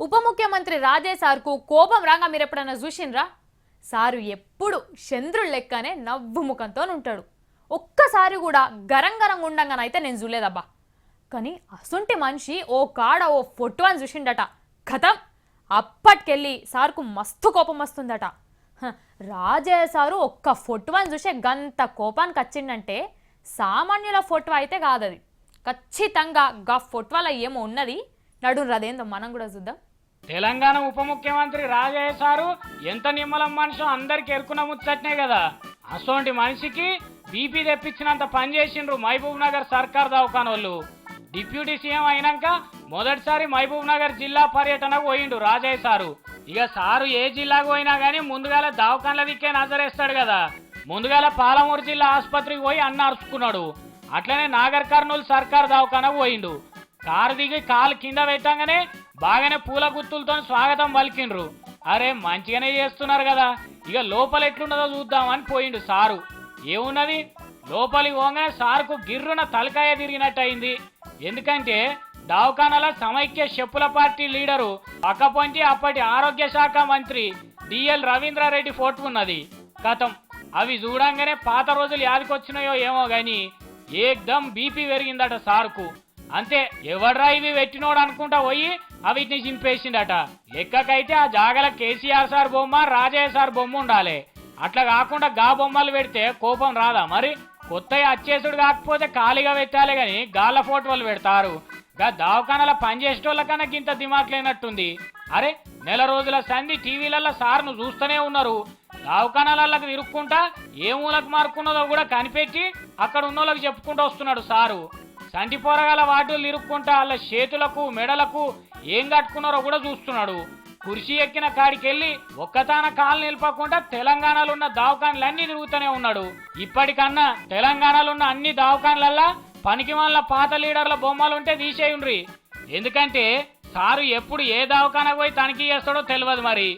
ఉప ముఖ్యమంత్రి రాజే సార్కు కోపం రాగా మీరు ఎప్పుడైనా చూసిండ్రా? సారు ఎప్పుడు చంద్రుడు లెక్కనే నవ్వు ముఖంతో ఉంటాడు. ఒక్కసారి కూడా గరం ఉండంగానైతే నేను చూడలేదబ్బా. కానీ అసుంటి మనిషి ఓ కాడ ఓ ఫోటో అని చూసిండట. కథం అప్పటికెళ్ళి సార్కు మస్తు కోపం వస్తుందట. రాజయ్య సారు ఒక్క ఫోటో అని చూసే గంత కోపానికి వచ్చిందంటే సామాన్యుల ఫోటో అయితే కాదది. ఖచ్చితంగా గా ఫోటోలో ఏమో ఉన్నది. నడుంరదేందో మనం కూడా చూద్దాం. తెలంగాణ ఉప ముఖ్యమంత్రి రాజయ్య సారు ఎంత నిమ్మలం మనిషి అందరికి ఎరుకున్న ముచ్చట్నే కదా. అసోంటి మనిషికి బీపీ తెప్పించినంత పని చేసిండ్రు మహబూబ్ నగర్ సర్కార్ దవాఖానోళ్ళు. డిప్యూటీ సీఎం అయినాక మొదటిసారి మహబూబ్ నగర్ జిల్లా పర్యటనకు పోయిండు రాజయ్య సారు. ఇక సారు ఏ జిల్లాకు పోయినా కానీ ముందుగాల దవాఖాన్ల దిక్కే నజరేస్తాడు కదా. ముందుగాల పాలమూరు జిల్లా ఆసుపత్రికి పోయి అన్న అరుచుకున్నాడు. అట్లనే నాగర్ కర్నూలు సర్కార్ దవాఖానకు పోయిండు. కారు దిగి కాలు కింద పెట్టంగానే బాగానే పూల గుత్తులతో స్వాగతం పలికిండ్రు. అరే మంచిగానే చేస్తున్నారు కదా, ఇక లోపల ఎట్లున్నదో చూద్దామని పోయిండు సారు. ఏమున్నది, లోపలికి పోగానే సార్కు గిర్రున తలకాయ తిరిగినట్టు అయింది. ఎందుకంటే దవాఖానాల సమైక్య చెప్పుల పార్టీ లీడరు పక్కపొంచి అప్పటి ఆరోగ్య శాఖ మంత్రి డిఎల్ రవీంద్రారెడ్డి ఫోటో ఉన్నది. కథం అవి చూడంగానే పాత రోజులు యాదికొచ్చినాయో ఏమో గాని ఏకదం బీపీ పెరిగిందట సార్కు. అంతే, ఎవడ్రా ఇవి పెట్టినోడు అనుకుంటా పోయి అవిటిని చింపేసిండట. లెక్కకైతే ఆ జాగల కేసీఆర్ సార్ బొమ్మ రాజయ్య సార్ బొమ్మ ఉండాలి. అట్లా కాకుండా గా బొమ్మలు పెడితే కోపం రాదా మరి? కొత్తగా అచ్చేసుడు కాకపోతే ఖాళీగా పెట్టాలి గాని గాళ్ళ ఫోటోలు పెడతారు. గా దవాఖానాల పనిచేసేటోళ్ళ కన్నా ఇంత దిమాక్ లేనట్టుంది. అరే నెల రోజుల సంధి టీవీలలో సార్ను చూస్తూనే ఉన్నారు. దవాఖానాలకు తిరుక్కుంటా ఏ మూలకు మారుకున్నదో కూడా కనిపెట్టి అక్కడ ఉన్నోళ్ళకి చెప్పుకుంటూ వస్తున్నాడు సారు. సంటి పోరగాల వాటిలు ఇరుక్కుంటా వాళ్ళ చేతులకు మెడలకు ఏం కట్టుకున్నారో కూడా చూస్తున్నాడు. కుర్చీ ఎక్కిన కాడికెళ్ళి ఒక్కతాన కాలు నిలపకుండా తెలంగాణలో ఉన్న దవాఖాన్లన్నీ తిరుగుతూనే ఉన్నాడు. ఇప్పటికన్నా తెలంగాణలో ఉన్న అన్ని దవాఖాన్లల్లా పనికి వాళ్ళ పాత లీడర్ల బొమ్మలుంటే తీసేయుండ్రి. ఎందుకంటే సారు ఎప్పుడు ఏ దవాఖానకు పోయి తనిఖీ చేస్తాడో తెలియదు మరి.